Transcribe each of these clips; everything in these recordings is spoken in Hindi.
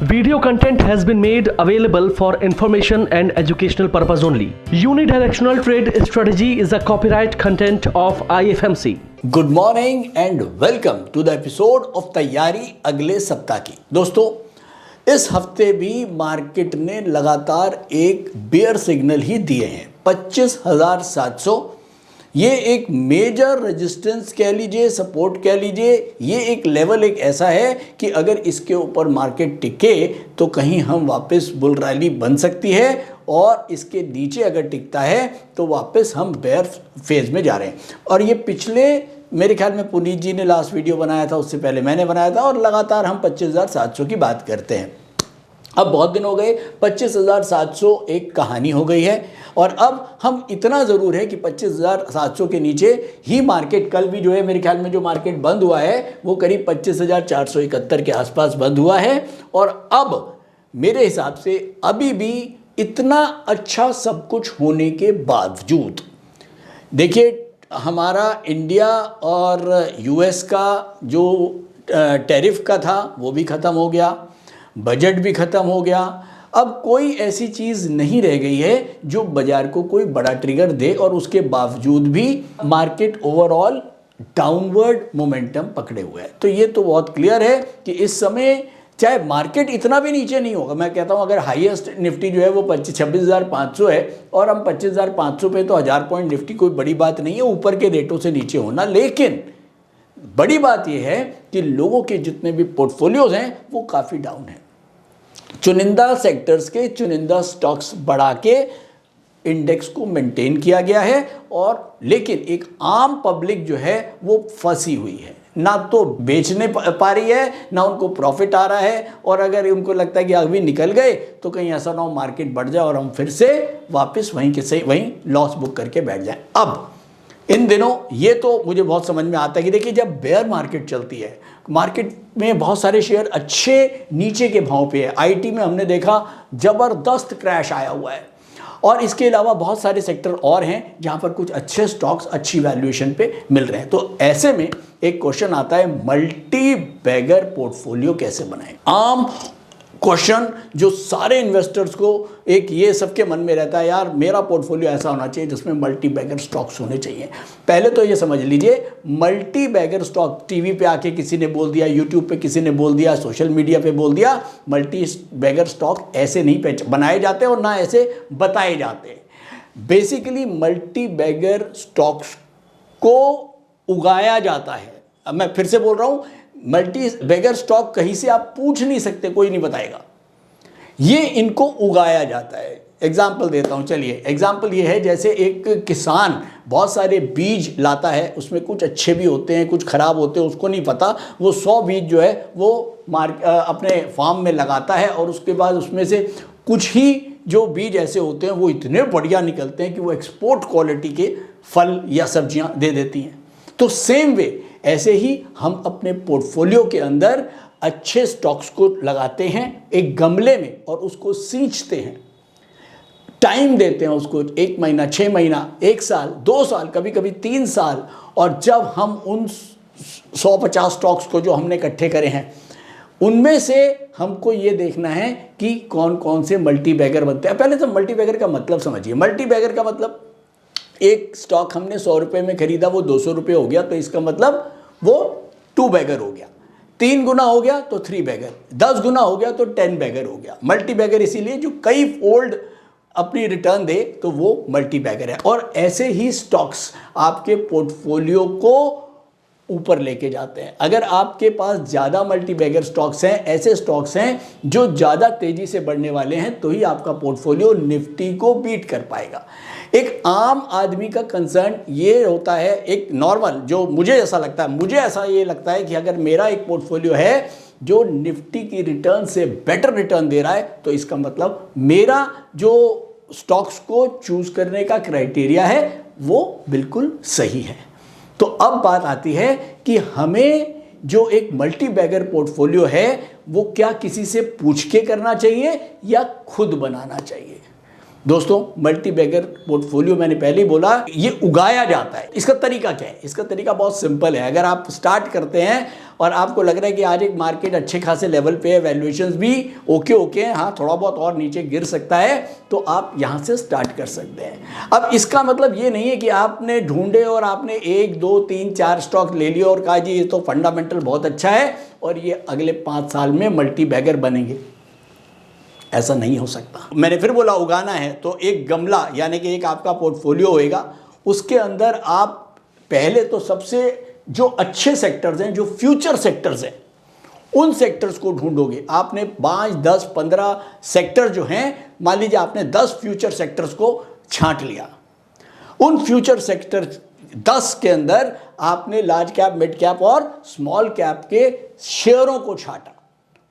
Video content has been made available for information and educational purpose only. Unidirectional trade strategy is a copyright content of IFMC. Good morning and welcome to the episode of Taiyari अगले सप्ताह की। दोस्तों, इस हफ्ते भी मार्केट ने लगातार एक बेयर सिग्नल ही दिए हैं 25,700। ये एक मेजर रेजिस्टेंस कह लीजिए, सपोर्ट कह लीजिए। ये एक लेवल एक ऐसा है कि अगर इसके ऊपर मार्केट टिके तो कहीं हम वापस बुल रैली बन सकती है, और इसके नीचे अगर टिकता है तो वापस हम बेयर फेज में जा रहे हैं। और ये पिछले मेरे ख्याल में पुनीत जी ने लास्ट वीडियो बनाया था, उससे पहले मैंने बनाया था, और लगातार हम 25,700 की बात करते हैं। अब बहुत दिन हो गए, 25,700 एक कहानी हो गई है, और अब हम इतना ज़रूर है कि 25,700 के नीचे ही मार्केट, कल भी जो है मेरे ख्याल में जो मार्केट बंद हुआ है वो करीब 25,471 के आसपास बंद हुआ है। और अब मेरे हिसाब से अभी भी इतना अच्छा सब कुछ होने के बावजूद, देखिए, हमारा इंडिया और यूएस का जो टैरिफ का था वो भी ख़त्म हो गया, बजट भी ख़त्म हो गया। अब कोई ऐसी चीज़ नहीं रह गई है जो बाजार को कोई बड़ा ट्रिगर दे, और उसके बावजूद भी मार्केट ओवरऑल डाउनवर्ड मोमेंटम पकड़े हुए है। तो ये तो बहुत क्लियर है कि इस समय चाहे मार्केट इतना भी नीचे नहीं होगा, मैं कहता हूँ अगर हाईएस्ट निफ्टी जो है वो 26,500 है, और हम 25,500 पे, तो 1000 पॉइंट निफ्टी कोई बड़ी बात नहीं है ऊपर के रेटों से नीचे होना। लेकिन बड़ी बात यह है कि लोगों के जितने भी पोर्टफोलियोज हैं वो काफ़ी डाउन हैं। चुनिंदा सेक्टर्स के चुनिंदा स्टॉक्स बढ़ा के इंडेक्स को मेंटेन किया गया है, और लेकिन एक आम पब्लिक जो है वो फंसी हुई है, ना तो बेचने पा रही है, ना उनको प्रॉफिट आ रहा है। और अगर उनको लगता है कि अभी निकल गए तो कहीं ऐसा ना हो मार्केट बढ़ जाए और हम फिर से वापस वहीं के सही वहीं लॉस बुक करके बैठ जाएं। अब इन दिनों ये तो मुझे बहुत समझ में आता है कि देखिए, जब बेयर मार्केट चलती है, मार्केट में बहुत सारे शेयर अच्छे नीचे के भाव पे है। आईटी में हमने देखा ज़बरदस्त क्रैश आया हुआ है, और इसके अलावा बहुत सारे सेक्टर और हैं जहां पर कुछ अच्छे स्टॉक्स अच्छी वैल्यूएशन पे मिल रहे हैं। तो ऐसे में एक क्वेश्चन आता है, मल्टी बैगर पोर्टफोलियो कैसे बनाएं? आम क्वेश्चन जो सारे इन्वेस्टर्स को एक ये सबके मन में रहता है, यार मेरा पोर्टफोलियो ऐसा होना चाहिए जिसमें मल्टी बैगर स्टॉक्स होने चाहिए। पहले तो ये समझ लीजिए, मल्टी बैगर स्टॉक टीवी पे आके किसी ने बोल दिया, यूट्यूब पे किसी ने बोल दिया, सोशल मीडिया पे बोल दिया, मल्टी बैगर स्टॉक ऐसे नहीं बनाए जाते और ना ऐसे बताए जाते। बेसिकली मल्टी बैगर स्टॉक्स को उगाया जाता है। अब मैं फिर से बोल रहा हूँ, मल्टी बैगर स्टॉक कहीं से आप पूछ नहीं सकते, कोई नहीं बताएगा, ये इनको उगाया जाता है। एग्जाम्पल देता हूँ, चलिए एग्जाम्पल ये है, जैसे एक किसान बहुत सारे बीज लाता है, उसमें कुछ अच्छे भी होते हैं, कुछ खराब होते हैं, उसको नहीं पता। वो 100 बीज जो है वो अपने फार्म में लगाता है, और उसके बाद उसमें से कुछ ही जो बीज ऐसे होते हैं वो इतने बढ़िया निकलते हैं कि वो एक्सपोर्ट क्वालिटी के फल या सब्जियाँ दे देती हैं। तो सेम वे ऐसे ही हम अपने पोर्टफोलियो के अंदर अच्छे स्टॉक्स को लगाते हैं एक गमले में, और उसको सींचते हैं, टाइम देते हैं उसको, 1 महीना, 6 महीना, 1 साल, 2 साल, कभी कभी 3 साल। और जब हम उन 150 स्टॉक्स को जो हमने इकट्ठे करे हैं, उनमें से हमको ये देखना है कि कौन कौन से मल्टी बैगर बनते हैं। पहले तो मल्टी बैगर का मतलब समझिए। मल्टी बैगर का मतलब, एक स्टॉक हमने 100 रुपये में खरीदा, वो 200 रुपये हो गया, तो इसका मतलब वो 2 बैगर हो गया। 3 गुना हो गया तो 3 बैगर, 10 गुना हो गया तो 10 बैगर हो गया। मल्टी बैगर इसीलिए जो कई फोल्ड अपनी रिटर्न दे तो वो मल्टी बैगर है। और ऐसे ही स्टॉक्स आपके पोर्टफोलियो को ऊपर लेके जाते हैं। अगर आपके पास ज़्यादा मल्टी बैगर स्टॉक्स हैं, ऐसे स्टॉक्स हैं जो ज़्यादा तेज़ी से बढ़ने वाले हैं, तो ही आपका पोर्टफोलियो निफ्टी को बीट कर पाएगा। एक आम आदमी का कंसर्न ये होता है, एक नॉर्मल, जो मुझे ऐसा लगता है, मुझे ऐसा ये लगता है कि अगर मेरा एक पोर्टफोलियो है जो निफ्टी की रिटर्न से बेटर रिटर्न दे रहा है, तो इसका मतलब मेरा जो स्टॉक्स को चूज करने का क्राइटेरिया है वो बिल्कुल सही है। तो अब बात आती है कि हमें जो एक मल्टी बैगर पोर्टफोलियो है वो क्या किसी से पूछ के करना चाहिए या खुद बनाना चाहिए। दोस्तों, मल्टी बैगर पोर्टफोलियो मैंने पहले ही बोला, ये उगाया जाता है। इसका तरीका क्या है? इसका तरीका बहुत सिंपल है। अगर आप स्टार्ट करते हैं और आपको लग रहा है कि आज एक मार्केट अच्छे खासे लेवल पे है, वैल्यूएशंस भी ओके हैं, हाँ थोड़ा बहुत और नीचे गिर सकता है, तो आप यहाँ से स्टार्ट कर सकते हैं। अब इसका मतलब ये नहीं है कि आपने ढूंढे और आपने 1 2 3 4 स्टॉक ले लिए और कहा जी ये तो फंडामेंटल बहुत अच्छा है और ये अगले 5 साल में मल्टी बैगर बनेंगे। ऐसा नहीं हो सकता। मैंने फिर बोला उगाना है तो एक गमला यानी कि एक आपका पोर्टफोलियो होएगा, उसके अंदर आप पहले तो सबसे जो अच्छे सेक्टर्स हैं, जो फ्यूचर सेक्टर्स हैं, उन सेक्टर्स को ढूंढोगे। आपने 5 10 15 सेक्टर जो हैं, मान लीजिए आपने 10 फ्यूचर सेक्टर्स को छांट लिया। उन फ्यूचर सेक्टर 10 के अंदर आपने लार्ज कैप, मिड कैप और स्मॉल कैप के शेयरों को छांटा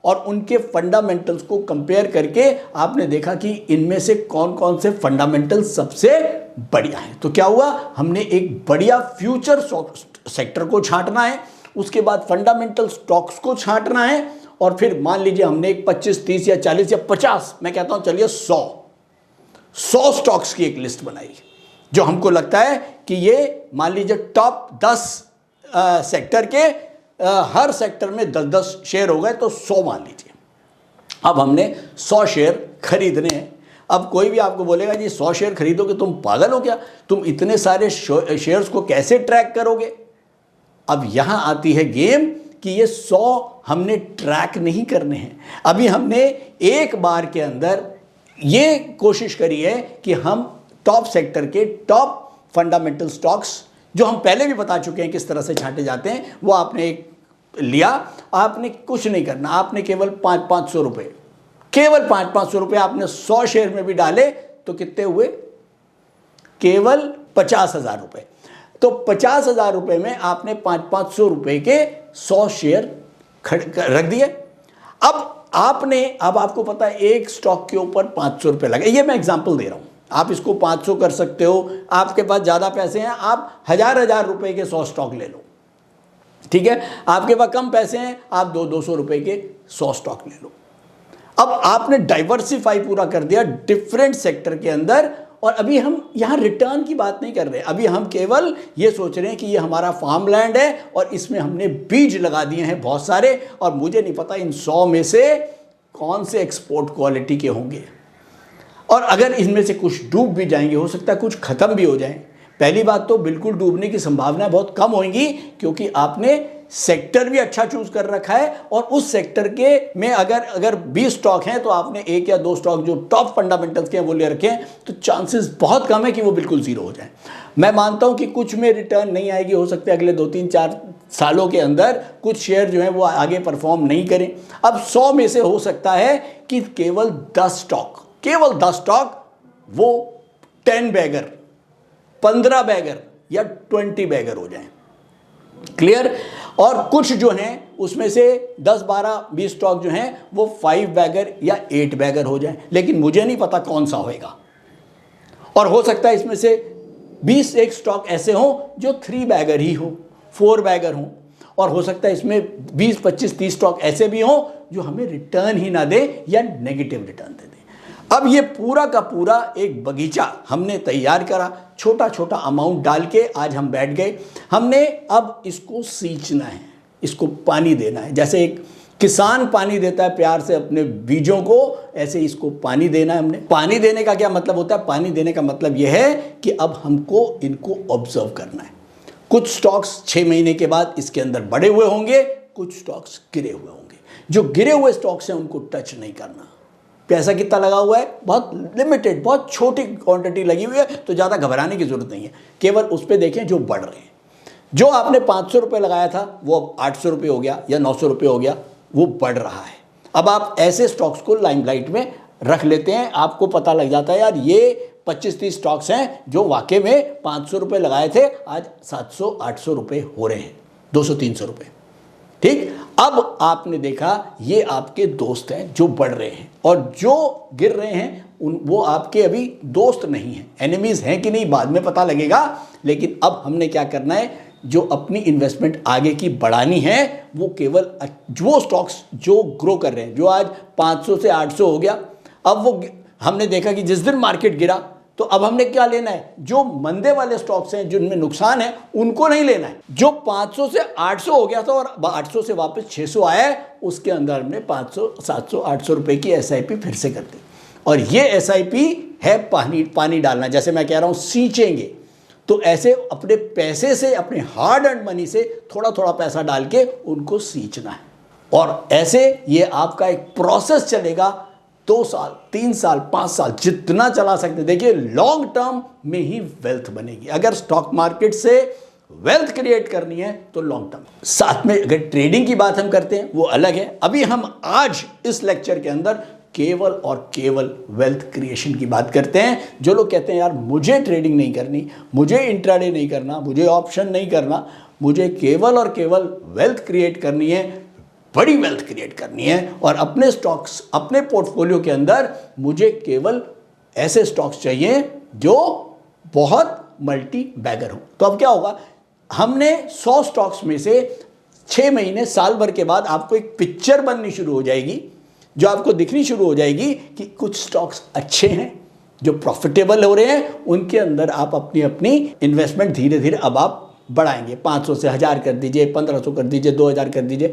और उनके फंडामेंटल्स को कंपेयर करके आपने देखा कि इनमें से कौन कौन से फंडामेंटल सबसे बढ़िया है। तो क्या हुआ, हमने एक बढ़िया फ्यूचर सेक्टर को छांटना है, उसके बाद फंडामेंटल स्टॉक्स को छांटना है और फिर मान लीजिए हमने एक 25 30 या 40 या 50, मैं कहता हूं चलिए 100 स्टॉक्स की एक लिस्ट बनाई जो हमको लगता है कि ये मान लीजिए टॉप 10 सेक्टर के हर सेक्टर में 10-10 शेयर हो गए तो 100 मान लीजिए। अब हमने 100 शेयर खरीदने हैं। अब कोई भी आपको बोलेगा जी 100 शेयर खरीदोगे, तुम पागल हो क्या, तुम इतने सारे शेयर्स को कैसे ट्रैक करोगे। अब यहां आती है गेम कि ये 100 हमने ट्रैक नहीं करने हैं। अभी हमने एक बार के अंदर ये कोशिश करी है कि हम टॉप सेक्टर के टॉप फंडामेंटल स्टॉक्स, जो हम पहले भी बता चुके हैं किस तरह से छांटे जाते हैं, वो आपने एक लिया। आपने कुछ नहीं करना, आपने केवल 500-500 रुपए, केवल 500-500 रुपए आपने 100 शेयर में भी डाले तो कितने हुए, केवल 50,000 रुपए। तो 50,000 रुपए में आपने 500-500 रुपए के 100 शेयर रख दिए। अब आपको पता है एक स्टॉक के ऊपर 500 रुपए लगे, ये मैं एग्जांपल दे रहा हूं, आप इसको 500 कर सकते हो। आपके पास ज़्यादा पैसे हैं, आप हजार रुपए के 100 स्टॉक ले लो, ठीक है। आपके पास कम पैसे हैं, आप 200 रुपए के 100 स्टॉक ले लो। अब आपने डाइवर्सिफाई पूरा कर दिया डिफरेंट सेक्टर के अंदर। और अभी हम यहाँ रिटर्न की बात नहीं कर रहे, अभी हम केवल ये सोच रहे हैं कि ये हमारा फार्म लैंड है और इसमें हमने बीज लगा दिए हैं बहुत सारे, और मुझे नहीं पता इन 100 में से कौन से एक्सपोर्ट क्वालिटी के होंगे, और अगर इनमें से कुछ डूब भी जाएंगे, हो सकता है कुछ खत्म भी हो जाएं। पहली बात तो बिल्कुल डूबने की संभावनाएं बहुत कम होंगी, क्योंकि आपने सेक्टर भी अच्छा चूज कर रखा है और उस सेक्टर के में अगर 20 स्टॉक हैं तो आपने 1 या 2 स्टॉक जो टॉप फंडामेंटल्स के हैं वो ले रखे हैं, तो चांसेस बहुत कम है कि वो बिल्कुल जीरो हो जाए। मैं मानता हूं कि कुछ में रिटर्न नहीं आएगी, हो सकता है अगले 2-3-4 सालों के अंदर कुछ शेयर जो है वो आगे परफॉर्म नहीं करें। अब 100 में से हो सकता है कि केवल 10 स्टॉक वो 10 बैगर, 15 बैगर या 20 बैगर हो जाएं, क्लियर। और कुछ जो हैं उसमें से 10 12 20 स्टॉक जो हैं वो 5 बैगर या 8 बैगर हो जाएं, लेकिन मुझे नहीं पता कौन सा होएगा। और हो सकता है इसमें से 20 एक स्टॉक ऐसे हों जो 3 बैगर ही हो, 4 बैगर हों, और हो सकता है इसमें 20 25 30 स्टॉक ऐसे भी हों जो हमें रिटर्न ही ना दे या नेगेटिव रिटर्न दे। अब ये पूरा का पूरा एक बगीचा हमने तैयार करा, छोटा छोटा अमाउंट डाल के आज हम बैठ गए। हमने अब इसको सींचना है, इसको पानी देना है। जैसे एक किसान पानी देता है प्यार से अपने बीजों को, ऐसे इसको पानी देना है हमने। पानी देने का क्या मतलब होता है, पानी देने का मतलब यह है कि अब हमको इनको ऑब्जर्व करना है। कुछ स्टॉक्स 6 महीने के बाद इसके अंदर बड़े हुए होंगे, कुछ स्टॉक्स गिरे हुए होंगे। जो गिरे हुए स्टॉक्स हैं उनको टच नहीं करना। पैसा कितना लगा हुआ है, बहुत लिमिटेड, बहुत छोटी क्वांटिटी लगी हुई है, तो ज़्यादा घबराने की जरूरत नहीं है। केवल उस पर देखें जो बढ़ रहे हैं। जो आपने 500 रुपये लगाया था वो अब 800 रुपये हो गया या 900 रुपये हो गया, वो बढ़ रहा है। अब आप ऐसे स्टॉक्स को लाइमलाइट में रख लेते हैं, आपको पता लग जाता है यार ये 25-30 स्टॉक्स हैं जो वाकई में 500 रुपये लगाए थे, आज 700-800 रुपये हो रहे हैं, 200-300 रुपये, ठीक। अब आपने देखा ये आपके दोस्त हैं जो बढ़ रहे हैं, और जो गिर रहे हैं वो आपके अभी दोस्त नहीं हैं, एनिमीज हैं कि नहीं बाद में पता लगेगा। लेकिन अब हमने क्या करना है, जो अपनी इन्वेस्टमेंट आगे की बढ़ानी है वो केवल वो स्टॉक्स जो ग्रो कर रहे हैं, जो आज 500 से 800 हो गया। अब वो हमने देखा कि जिस दिन मार्केट गिरा तो अब हमने क्या लेना है, जो मंदे वाले स्टॉक्स हैं जिनमें नुकसान है उनको नहीं लेना है। जो 500 से 800 हो गया था और 800 से वापस 600 आया है, उसके अंदर हमने 500 700 800 रुपए की एसआईपी फिर से कर दी। और ये एसआईपी है पानी डालना, जैसे मैं कह रहा हूं सींचेंगे। तो ऐसे अपने पैसे से, अपने हार्ड अर्न मनी से थोड़ा थोड़ा पैसा डाल के उनको सींचना है। और ऐसे ये आपका एक प्रोसेस चलेगा 2 साल 3 साल 5 साल जितना चला सकते। देखिए लॉन्ग टर्म में ही वेल्थ बनेगी। अगर स्टॉक मार्केट से वेल्थ क्रिएट करनी है तो लॉन्ग टर्म। साथ में अगर ट्रेडिंग की बात हम करते हैं वो अलग है। अभी हम आज इस लेक्चर के अंदर केवल और केवल वेल्थ क्रिएशन की बात करते हैं। जो लोग कहते हैं यार मुझे ट्रेडिंग नहीं करनी, मुझे इंट्राडे नहीं करना, मुझे ऑप्शन नहीं करना, मुझे केवल और केवल वेल्थ क्रिएट करनी है, बड़ी वेल्थ क्रिएट करनी है, और अपने स्टॉक्स, अपने पोर्टफोलियो के अंदर मुझे केवल ऐसे स्टॉक्स चाहिए जो बहुत मल्टी बैगर हो। तो अब क्या होगा, हमने 100 स्टॉक्स में से 6 महीने साल भर के बाद आपको एक पिक्चर बननी शुरू हो जाएगी, जो आपको दिखनी शुरू हो जाएगी कि कुछ स्टॉक्स अच्छे हैं जो प्रॉफिटेबल हो रहे हैं, उनके अंदर आप अपनी अपनी इन्वेस्टमेंट धीरे धीरे अब आप बढ़ाएंगे। 500 से 1000 कर दीजिए, 1500 कर दीजिए, 2000 कर दीजिए,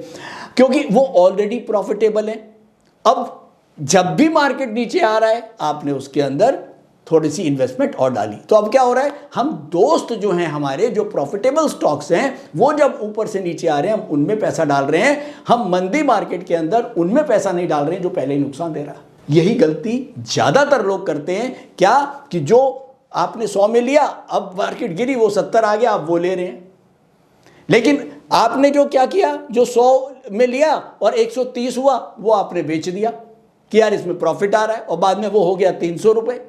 क्योंकि वो ऑलरेडी प्रॉफिटेबल है। अब जब भी मार्केट नीचे आ रहा है आपने उसके अंदर थोड़ी सी इन्वेस्टमेंट और डाली। तो अब क्या हो रहा है, हम दोस्त जो हैं हमारे, जो प्रॉफिटेबल स्टॉक्स हैं, वो जब ऊपर से नीचे आ रहे हैं हम उनमें पैसा डाल रहे हैं। हम मंदी मार्केट के अंदर उनमें पैसा नहीं डाल रहे हैं जो पहले ही नुकसान दे रहा है। यही गलती ज्यादातर लोग करते हैं। क्या कि जो आपने 100 में लिया, अब मार्केट गिरी, वो 70 आ गया, आप वो ले रहे हैं। लेकिन आपने जो क्या किया, जो 100 में लिया और 130 हुआ, वो आपने बेच दिया कि यार इसमें प्रॉफिट आ रहा है, और बाद में वो हो गया 300 रुपए।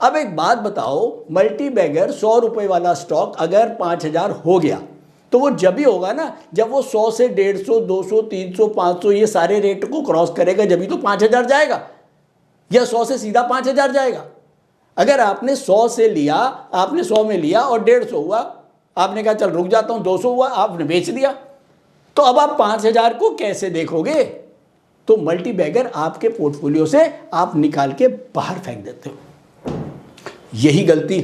अब एक बात बताओ, मल्टी बैगर 100 रुपए वाला स्टॉक अगर 5000 हो गया तो वो जब ही होगा ना जब वो 100 से 150, 200, 300, 500 ये सारे रेट को क्रॉस करेगा, जब ही तो 5000 जाएगा, या 100 से सीधा 5000 जाएगा। अगर आपने 100 से लिया, आपने 100 में लिया और 150 हुआ, आपने कहा चल रुक जाता हूं, 200 हुआ, आपने बेच दिया, तो अब आप 5000 को कैसे देखोगे? तो मल्टी बैगर आपके पोर्टफोलियो से आप निकाल के बाहर फेंक देते हो। यही गलती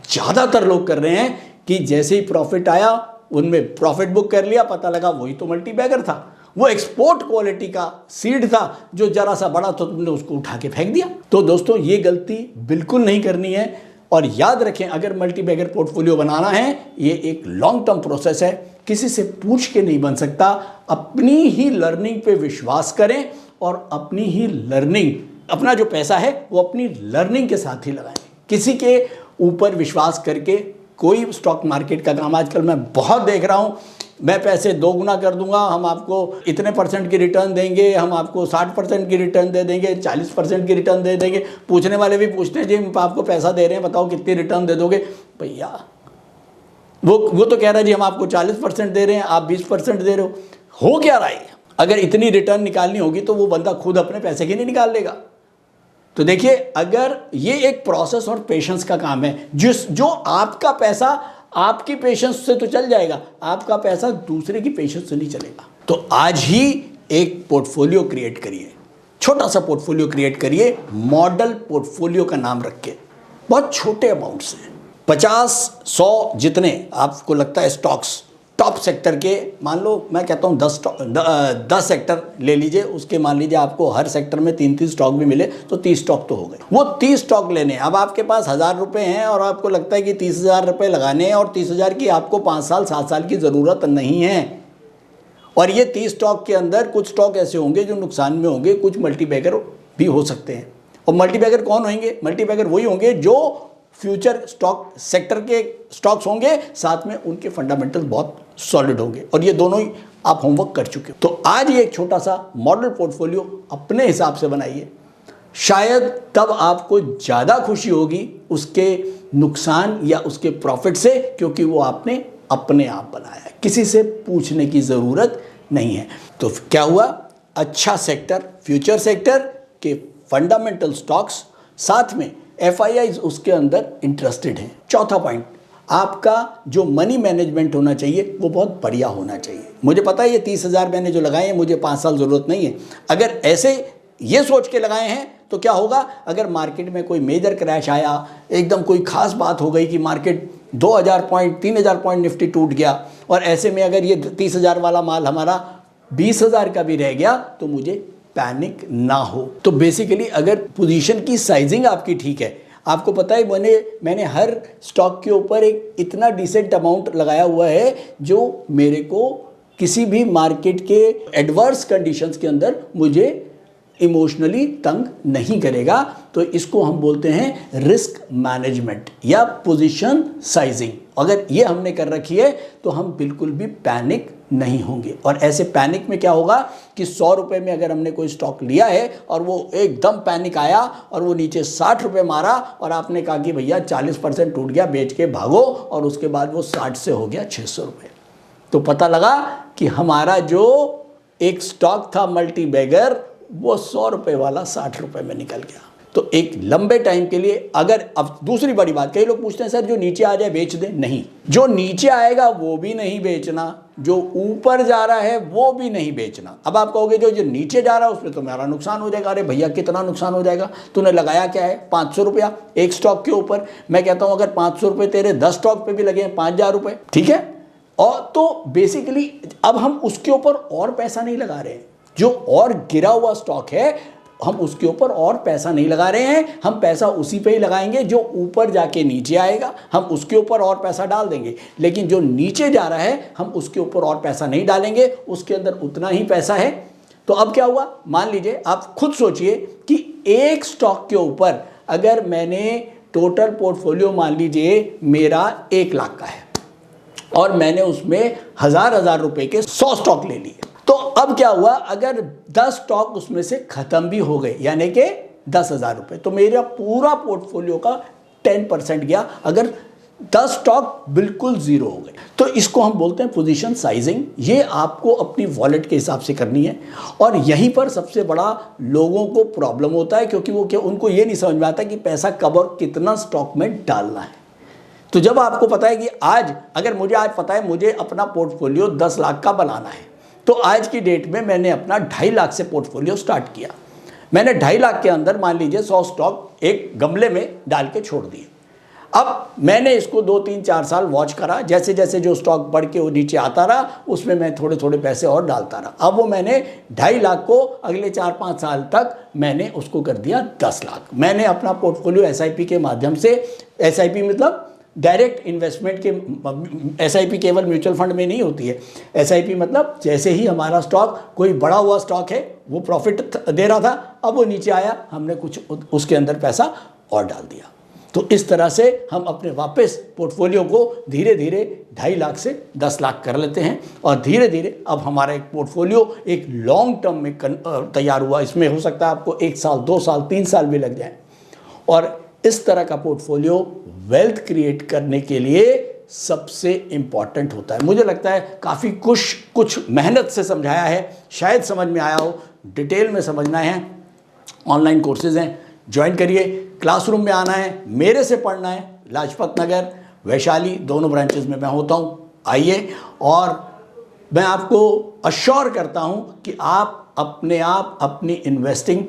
ज्यादातर लोग कर रहे हैं कि जैसे ही प्रॉफिट आया उनमें प्रॉफिट बुक कर लिया, पता लगा वही तो मल्टी बैगर था, वो एक्सपोर्ट क्वालिटी का सीड था जो जरा सा बड़ा तो तुमने उसको उठा के फेंक दिया। तो दोस्तों ये गलती बिल्कुल नहीं करनी है। और याद रखें, अगर मल्टी बैगर पोर्टफोलियो बनाना है ये एक लॉन्ग टर्म प्रोसेस है, किसी से पूछ के नहीं बन सकता। अपनी ही लर्निंग पे विश्वास करें और अपनी ही लर्निंग, अपना जो पैसा है वो अपनी लर्निंग के साथ ही लगाएं। किसी के ऊपर विश्वास करके कोई स्टॉक मार्केट का काम आजकल मैं बहुत देख रहा हूं, मैं पैसे 2 गुना कर दूंगा, हम आपको इतने % की रिटर्न देंगे, हम आपको 60% की रिटर्न दे देंगे, 40% की रिटर्न दे देंगे। पूछने वाले भी पूछते हैं जी हम आपको पैसा दे रहे हैं, बताओ कितनी रिटर्न दे दोगे? भैया वो तो कह रहा है जी हम आपको 40% दे रहे हैं, आप 20% दे रहे हो क्या रहा है? अगर इतनी रिटर्न निकालनी होगी तो वो बंदा खुद अपने पैसे की नहीं निकाल लेगा। तो देखिए, अगर ये एक प्रोसेस और पेशेंस का काम है, जो आपका पैसा आपकी पेशेंस से तो चल जाएगा, आपका पैसा दूसरे की पेशेंस से नहीं चलेगा। तो आज ही एक पोर्टफोलियो क्रिएट करिए, छोटा सा पोर्टफोलियो क्रिएट करिए, मॉडल पोर्टफोलियो का नाम रख के, बहुत छोटे अमाउंट से 50-100 जितने आपको लगता है स्टॉक्स टॉप सेक्टर के, मान लो मैं कहता हूँ 10 सेक्टर ले लीजिए, उसके मान लीजिए आपको हर सेक्टर में 3-3 स्टॉक भी मिले तो 30 स्टॉक तो हो गए। वो 30 स्टॉक लेने, अब आपके पास 1000 रुपये हैं और आपको लगता है कि 30,000 रुपये लगाने हैं, और 30,000 की आपको 5 साल 7 साल की ज़रूरत नहीं है। और ये 30 स्टॉक के अंदर कुछ स्टॉक ऐसे होंगे जो नुकसान में होंगे, कुछ मल्टी बैगर भी हो सकते हैं। और मल्टी बैगर कौन होंगे? मल्टी बैगर वही होंगे जो फ्यूचर स्टॉक सेक्टर के स्टॉक्स होंगे, साथ में उनके फंडामेंटल बहुत सॉलिड होंगे, और ये दोनों ही आप होमवर्क कर चुके हो। तो आज ये एक छोटा सा मॉडल पोर्टफोलियो अपने हिसाब से बनाइए, शायद तब आपको ज़्यादा खुशी होगी उसके नुकसान या उसके प्रॉफिट से, क्योंकि वो आपने अपने आप बनाया है, किसी से पूछने की ज़रूरत नहीं है। तो क्या हुआ, अच्छा सेक्टर, फ्यूचर सेक्टर के फंडामेंटल स्टॉक्स, साथ में FIIs उसके अंदर इंटरेस्टेड हैं। चौथा पॉइंट, आपका जो मनी मैनेजमेंट होना चाहिए वो बहुत बढ़िया होना चाहिए। मुझे पता है ये 30,000 मैंने जो लगाए हैं मुझे 5 साल ज़रूरत नहीं है। अगर ऐसे ये सोच के लगाए हैं तो क्या होगा, अगर मार्केट में कोई मेजर क्रैश आया, एकदम कोई खास बात हो गई कि मार्केट 2000 पॉइंट 3000 पॉइंट निफ्टी टूट गया, और ऐसे में अगर ये 30,000 वाला माल हमारा 20,000 का भी रह गया, तो मुझे पैनिक ना हो। तो बेसिकली अगर पोजीशन की साइजिंग आपकी ठीक है, आपको पता है मैंने हर स्टॉक के ऊपर एक इतना डिसेंट अमाउंट लगाया हुआ है जो मेरे को किसी भी मार्केट के एडवर्स कंडीशंस के अंदर मुझे इमोशनली तंग नहीं करेगा। तो इसको हम बोलते हैं रिस्क मैनेजमेंट या पोजीशन साइजिंग। अगर ये हमने कर रखी है तो हम बिल्कुल भी पैनिक नहीं होंगे। और ऐसे पैनिक में क्या होगा कि 100 रुपये में अगर हमने कोई स्टॉक लिया है और वो एकदम पैनिक आया और वो नीचे 60 रुपये मारा और आपने कहा कि भैया 40% टूट गया, बेच के भागो, और उसके बाद वो 60 से हो गया 600 रुपये, तो पता लगा कि हमारा जो एक स्टॉक था मल्टी बैगर, वो 100 रुपये वाला 60 रुपये में निकल गया। तो एक लंबे टाइम के लिए अगर, अब दूसरी बड़ी बात, कई लोग पूछते हैं सर जो नीचे आ जाए बेच दें। नहीं, जो नीचे आएगा वो भी नहीं बेचना, जो ऊपर जा रहा है वो भी नहीं बेचना। अब आप कहोगे जो नीचे जा रहा है उसमें तो मेरा नुकसान हो जाएगा। अरे भैया कितना नुकसान हो जाएगा, तूने लगाया क्या है 500 रुपया एक स्टॉक के ऊपर। मैं कहता हूं अगर 500 रुपये तेरे 10 स्टॉक पे भी लगे हैं 5,000 रुपये, ठीक है। और तो बेसिकली अब हम उसके ऊपर और पैसा नहीं लगा रहे हैं, जो और गिरा हुआ स्टॉक है हम उसके ऊपर और पैसा नहीं लगा रहे हैं, हम पैसा उसी पे ही लगाएंगे जो ऊपर जाके नीचे आएगा, हम उसके ऊपर और पैसा डाल देंगे। लेकिन जो नीचे जा रहा है हम उसके ऊपर और पैसा नहीं डालेंगे, उसके अंदर उतना ही पैसा है। तो अब क्या हुआ, मान लीजिए आप खुद सोचिए कि एक स्टॉक के ऊपर अगर मैंने टोटल पोर्टफोलियो मान लीजिए मेरा 1 लाख का है और मैंने उसमें हजार रुपए के 100 स्टॉक ले लिए, तो अब क्या हुआ, अगर 10 स्टॉक उसमें से खत्म भी हो गए यानी कि 10,000 रुपये, तो मेरा पूरा पोर्टफोलियो का 10% गया। अगर 10 स्टॉक बिल्कुल जीरो हो गए, तो इसको हम बोलते हैं पोजीशन साइजिंग। ये आपको अपनी वॉलेट के हिसाब से करनी है। और यहीं पर सबसे बड़ा लोगों को प्रॉब्लम होता है, क्योंकि वो उनको ये नहीं समझ में आता कि पैसा कब और कितना स्टॉक में डालना है। तो जब आपको पता है कि आज पता है मुझे अपना पोर्टफोलियो 10 लाख का बनाना है, तो आज की डेट में मैंने अपना 2.5 लाख से पोर्टफोलियो स्टार्ट किया। मैंने 2.5 लाख के अंदर मान लीजिए 100 स्टॉक एक गमले में डाल के छोड़ दिए। अब मैंने इसको 2, 3, 4 साल वॉच करा, जैसे जैसे जो स्टॉक बढ़ के वो नीचे आता रहा उसमें मैं थोड़े थोड़े पैसे और डालता रहा। अब वो मैंने 2.5 लाख को अगले 4-5 साल तक मैंने उसको कर दिया 10 लाख। मैंने अपना पोर्टफोलियो SIP के माध्यम से, SIP मतलब डायरेक्ट इन्वेस्टमेंट के, SIP केवल म्यूचुअल फंड में नहीं होती है। SIP मतलब जैसे ही हमारा स्टॉक, कोई बड़ा हुआ स्टॉक है वो प्रॉफिट दे रहा था, अब वो नीचे आया, हमने कुछ उसके अंदर पैसा और डाल दिया। तो इस तरह से हम अपने वापस पोर्टफोलियो को धीरे धीरे 2.5 लाख से 10 लाख कर लेते हैं, और धीरे धीरे अब हमारा एक पोर्टफोलियो एक लॉन्ग टर्म में तैयार हुआ। इसमें हो सकता है आपको 1 साल, 2 साल, 3 साल भी लग जाए। और इस तरह का पोर्टफोलियो वेल्थ क्रिएट करने के लिए सबसे इंपॉर्टेंट होता है। मुझे लगता है काफ़ी कुछ मेहनत से समझाया है, शायद समझ में आया हो। डिटेल में समझना है, ऑनलाइन कोर्सेज हैं, ज्वाइन करिए। क्लासरूम में आना है, मेरे से पढ़ना है, लाजपत नगर, वैशाली दोनों ब्रांचेस में मैं होता हूँ। आइए, और मैं आपको अश्योर करता हूँ कि आप अपने आप अपनी इन्वेस्टिंग,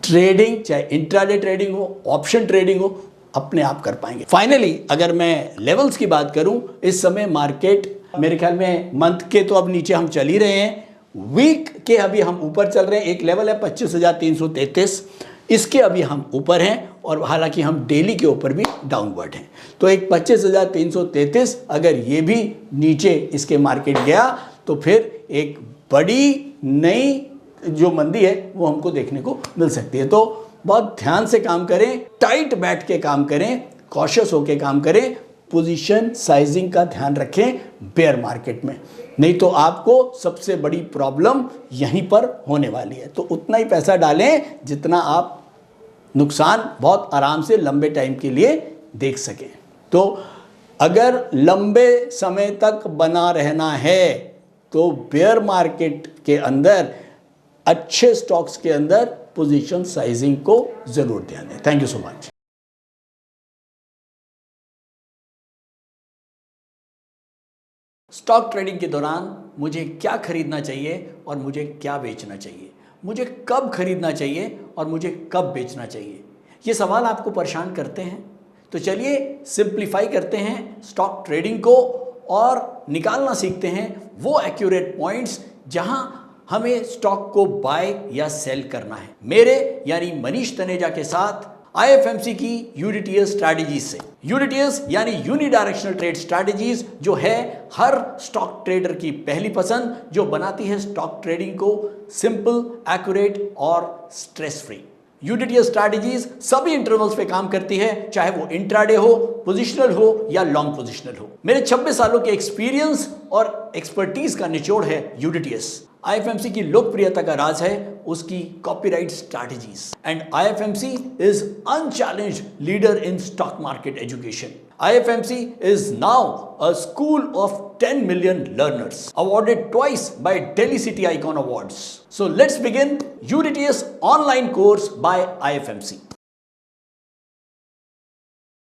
ट्रेडिंग, चाहे इंट्राडे ट्रेडिंग हो, ऑप्शन ट्रेडिंग हो, अपने आप कर पाएंगे। फाइनली अगर मैं लेवल्स की बात करूं, इस समय मार्केट मेरे ख्याल में मंथ के तो अब नीचे हम चल ही रहे हैं, वीक के अभी हम ऊपर चल रहे हैं। एक लेवल है 25,333, इसके अभी हम ऊपर हैं, और हालांकि हम डेली के ऊपर भी डाउनवर्ड हैं। तो एक 25,333 अगर ये भी नीचे इसके मार्केट गया तो फिर एक बड़ी नई जो मंदी है वो हमको देखने को मिल सकती है। तो बहुत ध्यान से काम करें, टाइट बैठ के काम करें, कॉशियस होके काम करें, पोजीशन साइजिंग का ध्यान रखें बेयर मार्केट में, नहीं तो आपको सबसे बड़ी प्रॉब्लम यहीं पर होने वाली है। तो उतना ही पैसा डालें जितना आप नुकसान बहुत आराम से लंबे टाइम के लिए देख सकें। तो अगर लंबे समय तक बना रहना है तो बेयर मार्केट के अंदर, अच्छे स्टॉक्स के अंदर पोजीशन साइजिंग को जरूर ध्यान दें। Thank you so much. Stock trading के दौरान मुझे क्या खरीदना चाहिए और मुझे क्या बेचना चाहिए, मुझे कब खरीदना चाहिए और मुझे कब बेचना चाहिए? ये सवाल आपको परेशान करते हैं? तो चलिए सिंप्लीफाई करते हैं स्टॉक ट्रेडिंग को और निकालना सीखते हैं वो एक्यूरेट पॉइंट्स जहां हमें स्टॉक को बाय या सेल करना है। मेरे यानी मनीष तनेजा के साथ IFMC की यूडीटीएस स्ट्रैटेजीज से। यूडीटीएस यानी यूनिडायरेक्शनल ट्रेड स्ट्रैटेजीज, जो है हर स्टॉक ट्रेडर की पहली पसंद, जो बनाती है स्टॉक ट्रेडिंग को सिंपल, एक्यूरेट और स्ट्रेस फ्री। यूडीटीएस स्ट्रैटेजीज सभी इंटरवल्स पे काम करती है, चाहे वो इंट्राडे हो, पोजिशनल हो या लॉन्ग पोजिशनल हो। मेरे 26 सालों के एक्सपीरियंस और एक्सपर्टीज का निचोड़ है यूडीटीएस। IFMC की लोकप्रियता का राज है उसकी copyright strategies, and IFMC is unchallenged leader in stock market education. IFMC is now a school of 10 million learners, awarded twice by Delhi City Icon Awards. So let's begin UDTS online course by IFMC.